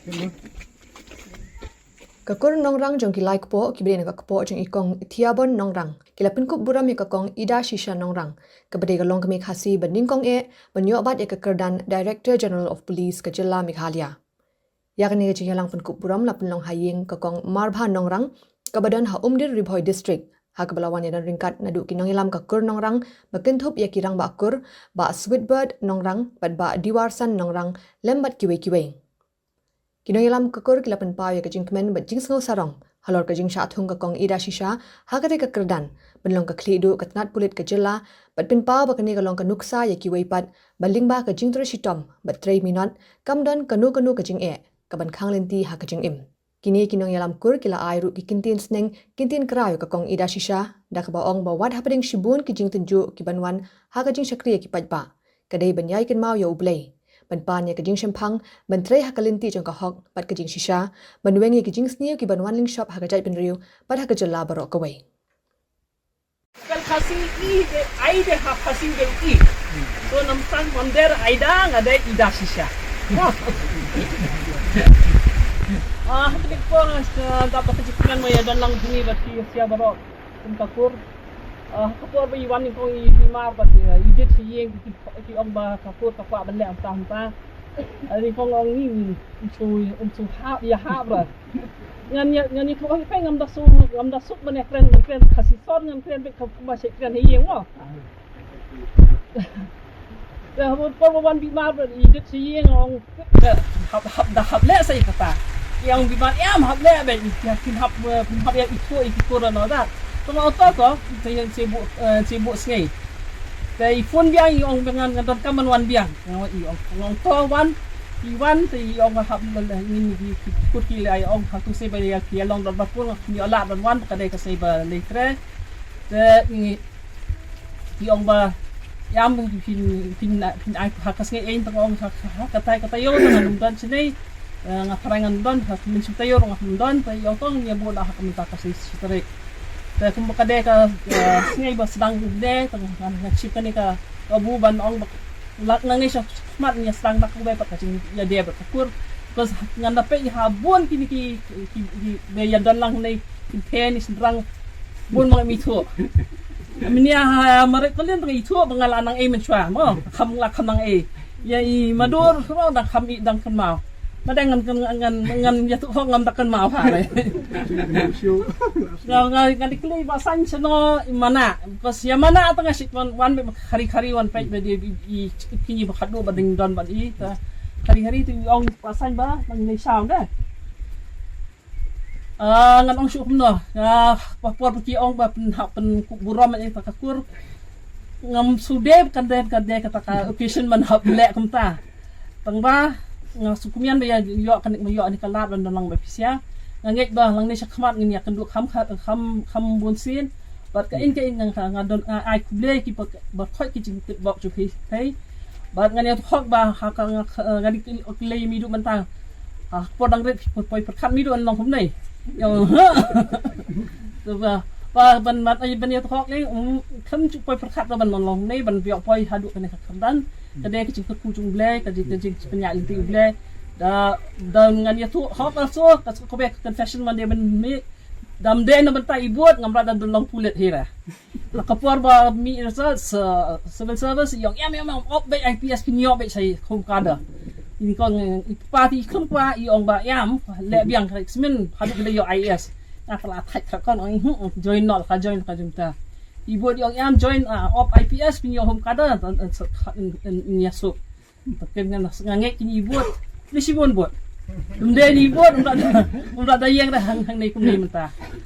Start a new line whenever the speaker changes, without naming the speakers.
Kur Nongrang jong Lai Kpoh kibede Lai Kpoh jong I Kong Thiabon Nongrang kila Pynkup burom ya Kong Idashisha Nongrang kebede Longkmie Khasi nyngkong menyobat ya kyrdan Director General of Police ke Jylla Meghalaya. Yakni ke Jylla Pynkup burom la penlong haying ke Kong Marbha Nongrang ke badan ha umdir Ribhoi District ha kebelawan ya dan ringkat nadu kinong ilam ke Kur Nongrang bekentup ya kirang ba Kur ba Sweetbird Nongrang bat ba Diwarsan Nongrang lembat kiwe-kiwe. Kinong ilam kekur kila penpau ya kejing kemen bat jing sengau sarong halor kejing syathung ke Kong Idashisha hakate ke kyrdan benlong ke klidu ke tenat pulit ke Jylla bat penpau bakani ke long ke nuksa ya kiwei pat baling ba kejing terus hitom bat 3 minut kamdon kenu kejing ke ban khang lenti ha kejing im. Kini kinong ilam kur kila airu ki kintin sneng kintin kerayu ke Kong Idashisha dak baong bawat hapading shibun kejing tenju ki banwan ha kejing syakriya ki patba kadai banyai ken mau ya ublei. Banpan ya kejing shempang, bantrai hakalinti jong kahok, bat kejing shisha, banwengi kejing sniu ki banwan ling shop hakajai penriu, bat hakajala barok kawai.
Kal khasi ai de ha khasi de I. So namsan mandir aida ngada idashisha. Hatik po dapat kejikan mo ya dan lang bungi bati sia barok Pynkup kapur ba iwan ko imar ba idit siyeng ki ong ba kapur kapwa ban le am ta ani kong ong ni chu ha ya ha ba ngan ni ko pe ngam da suk ban ekren khasi son ngam kren be kap ba se kren hiyeng mo da hot ko wan bi mar ba idit siyeng ong hab le sai kata yang bi mar am hab le be ya kin hab ya itu ko no da Tunggu auto ko, saya sibuk sngi. Dari phone biang iong dengan ngadon kaman wan biang. Iong to wan, iwan ti iong hab ini kut kila iong hatu se ba ya ki long dot bapur ni ala dan wan kadai ka se ba letre. Ni iong ba yam pin ai hakas ngai ein tong ong kata yo dengan dan sini ngaparangan don min sutayo ngam don ta iong tong ni bola ha kamita ka se sutare. Kung makade ka sngi ba sedang de tang chip ni ka abuban ong lak nangi siya smart niya sedang nak ba pat kacing ya de ba kur because nganda pe habon kini ki be ya dan lang nei pen is drang bun mga mito minya marik kalian tang itu bangalan ng e menchwa mo kham la kham ng e ya I madur ro dang kham I dang kan mau madangan ngan ya tu ngam takkan mau ha le ngan dikli ba san chano mana pas ya mana tanga sik wan be hari wan pe be di kini ba khadu ba ding don ba I ta hari tu ong pasan ba nang nei sound da ngan ong syuk no papor ki ong ba pen burom ai pakakur ngam sude kan kata ka occasion man hab le kumta tangba sukumian ba yo kan yo ni kalat dan lang ba pisya ngek ba lang ni sakmat ni akan duk kham bunsin bat ka in ngadon ai kuble ki ba khoi ki jing ba chu hi bat ngani hok ba ha ka ngadi le mi du mentang podang ret poi perkat mi du long khum nei yo ba ban mat ai ban yo hok ni kham chu poi perkat ban long nei ban biok poi hadu kan kham dan kadai kecing ku jung ble kecing penyak linti ble da ngan ya tu hop also ko be confession man dia men dam de na banta ibut ngam rada don long pulet hira la kapor ba mi results civil service yong yam op be IPS pinyo be sai khom kada ini kon party khom kwa yong ba yam le biang semen hadu le yo IS afala thak kon join not ka join ka jumta Ibut yang yam join op IPS pinyo home kada in yasuk. Takin ngangek kini ibut ni sibon bot. Dumde ni ibut umra da yang dah hang nei kum ni mentah.